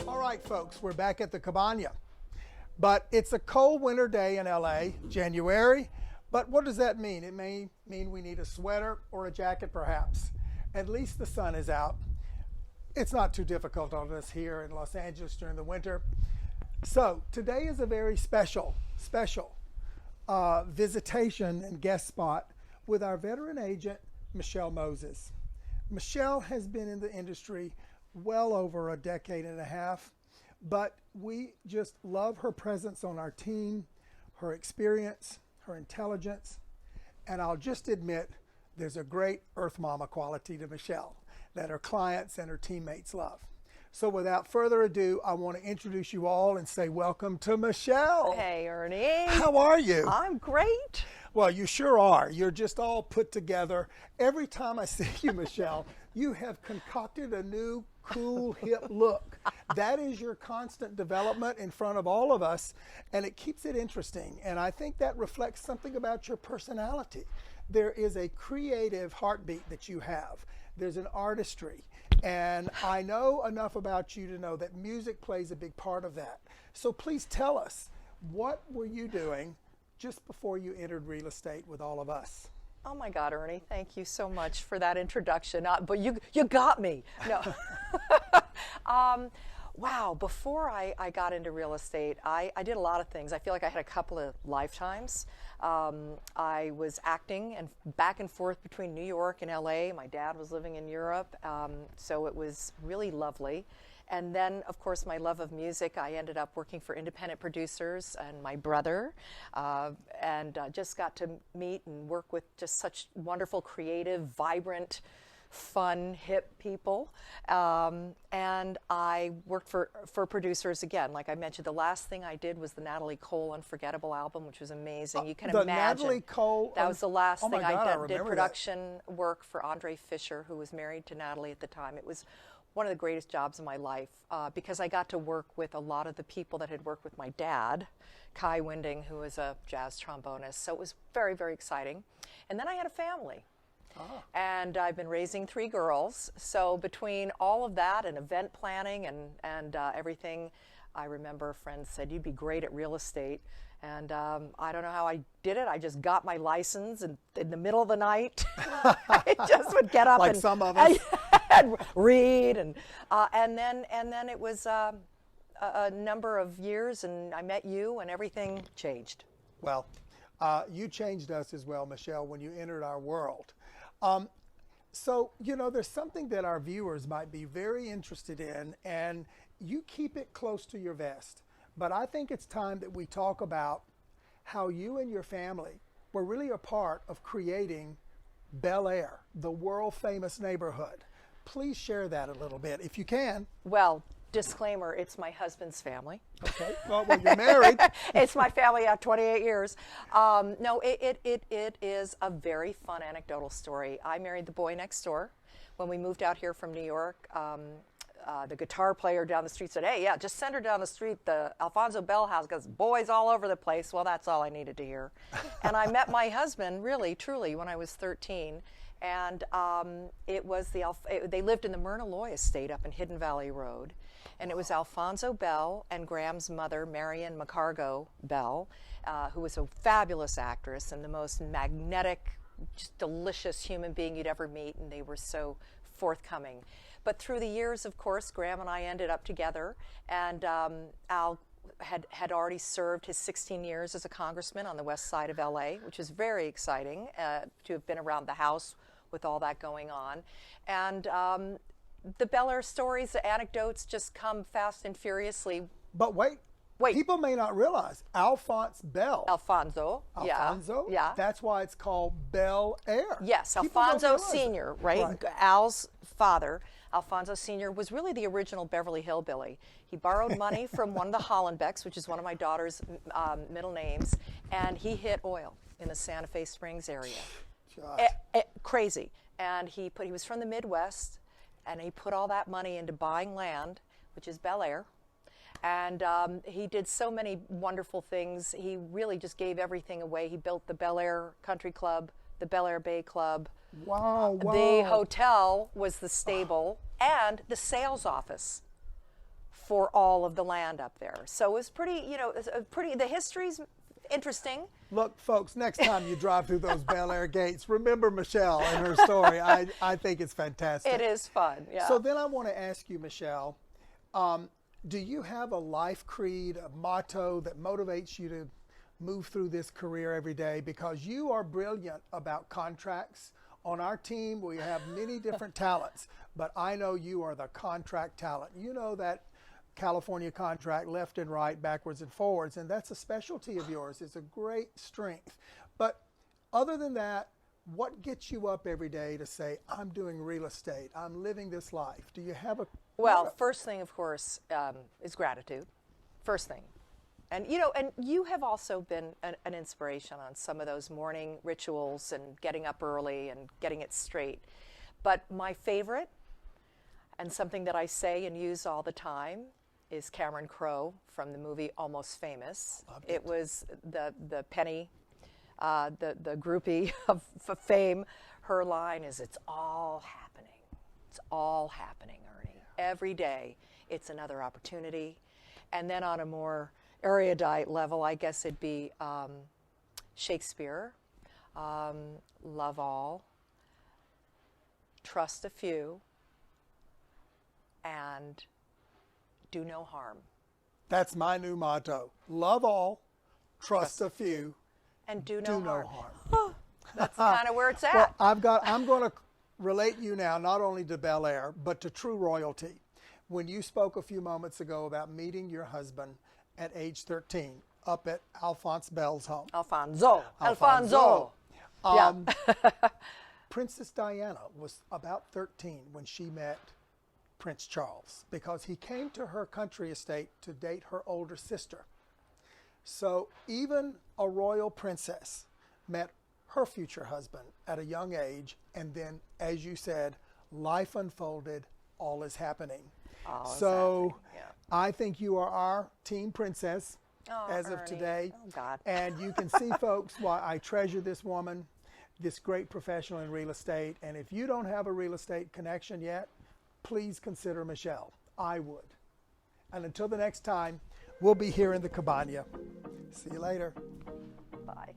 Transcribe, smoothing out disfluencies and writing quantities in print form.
All right, folks, we're back at the Cabana. But it's a cold winter day in LA, January. But what does that mean? It may mean we need a sweater or a jacket, perhaps. At least the sun is out. It's not too difficult on us here in Los Angeles during the winter. So today is a very special visitation and guest spot with our veteran agent, Michele Moses. Michele has been in the industry well over a decade and a half, but we just love her presence on our team, her experience, her intelligence, and I'll just admit there's a great Earth Mama quality to Michele that her clients and her teammates love. So without further ado, I want to introduce you all and say welcome to Michele. Hey, Ernie. How are you? I'm great. Well, you sure are. You're just all put together. Every time I see you, Michele, you have concocted a new, cool, hip look. That is your constant development in front of all of us, and it keeps it interesting. And I think that reflects something about your personality. There is a creative heartbeat that you have. There's an artistry. And I know enough about you to know that music plays a big part of that. So please tell us, what were you doing just before you entered real estate with all of us? Oh my God, Ernie, thank you so much for that introduction. But you got me. No. Wow, before I got into real estate, I did a lot of things. I feel like I had a couple of lifetimes. I was acting and back and forth between New York and LA. My dad was living in Europe, so it was really lovely. And then, of course, my love of music, I ended up working for independent producers and my brother, and just got to meet and work with just such wonderful, creative, vibrant, fun, hip people. And I worked for producers again. Like I mentioned, the last thing I did was the Natalie Cole Unforgettable album, which was amazing. You can imagine. Natalie Cole. That was the last thing God, I did production work for Andre Fisher, who was married to Natalie at the time. It was one of the greatest jobs of my life because I got to work with a lot of the people that had worked with my dad, Kai Winding, who was a jazz trombonist. So it was very, very exciting. And then I had a family. Oh. And I've been raising 3 girls. So between all of that and event planning and everything, I remember friends said, you'd be great at real estate. And I don't know how I did it. I just got my license, and in the middle of the night, I just would get up like and some of us. and read, and then it was a number of years, and I met you, and everything changed. Well, you changed us as well, Michele, when you entered our world. So, you know, there's something that our viewers might be very interested in, and you keep it close to your vest. But I think it's time that we talk about how you and your family were really a part of creating Bel Air, the world famous neighborhood. Please share that a little bit, if you can. Well, disclaimer, it's my husband's family. Okay, well, when you're married. It's my family, 28 years. No, it is a very fun anecdotal story. I married the boy next door. When we moved out here from New York, the guitar player down the street said, hey, yeah, just send her down the street. The Alfonso Bell house got boys all over the place. Well, that's all I needed to hear. And I met my husband, really, truly, when I was 13. And it was they lived in the Myrna Loy estate up in Hidden Valley Road. And it was Alfonso Bell and Graham's mother, Marion McCargo Bell, who was a fabulous actress and the most magnetic, just delicious human being you'd ever meet. And they were so forthcoming. But through the years, of course, Graham and I ended up together, and Al had already served his 16 years as a congressman on the west side of LA, which was very exciting to have been around the House with all that going on. And the Bel Air stories, the anecdotes just come fast and furiously. But wait. People may not realize Alfonso, yeah. That's why it's called Bel Air. Yes, Alfonso Senior, right? Al's father, Alfonso Senior, was really the original Beverly Hillbilly. He borrowed money from one of the Hollenbecks, which is one of my daughter's middle names, and he hit oil in the Santa Fe Springs area. Crazy. And he was from the Midwest, and he put all that money into buying land, which is Bel Air. And he did so many wonderful things. He really just gave everything away. He built the Bel Air Country Club, the Bel Air Bay Club. Wow, wow. The hotel was the stable and the sales office for all of the land up there. So it was pretty, you know, it was the history's interesting. Look, folks, next time you drive through those Bel Air gates, remember Michele and her story. I think it's fantastic. It is fun, yeah. So then I want to ask you, Michele, do you have a life creed, a motto that motivates you to move through this career every day? Because you are brilliant about contracts. On our team, we have many different talents, but I know you are the contract talent. You know that California contract left and right, backwards and forwards, and that's a specialty of yours. It's a great strength. But other than that, what gets you up every day to say, I'm doing real estate, I'm living this life? Do you have a... Well, first thing, of course, is gratitude. First thing. And, you know, and you have also been an inspiration on some of those morning rituals and getting up early and getting it straight. But my favorite, and something that I say and use all the time, is Cameron Crowe from the movie Almost Famous. It was the Penny, the groupie of fame. Her line is, "It's all happening. It's all happening, Ernie. Every day, it's another opportunity." And then on a more erudite level, I guess it'd be Shakespeare, love all, trust a few, and do no harm. That's my new motto. Love all, trust a few, and do no harm. harm. That's kind of where it's at. Well, I'm going to relate you now not only to Bel Air, but to true royalty. When you spoke a few moments ago about meeting your husband at age 13 up at Alphonse Belle's home. Alfonso. Yeah. Princess Diana was about 13 when she met Prince Charles, because he came to her country estate to date her older sister. So even a royal princess met her future husband at a young age, and then, as you said, life unfolded, all is happening. I think you are our team princess as Ernie. of today. Oh, God. And you can see, folks, why I treasure this woman, this great professional in real estate. And if you don't have a real estate connection yet, please consider Michele. I would. And until the next time, we'll be here in the Cabana. See you later. Bye.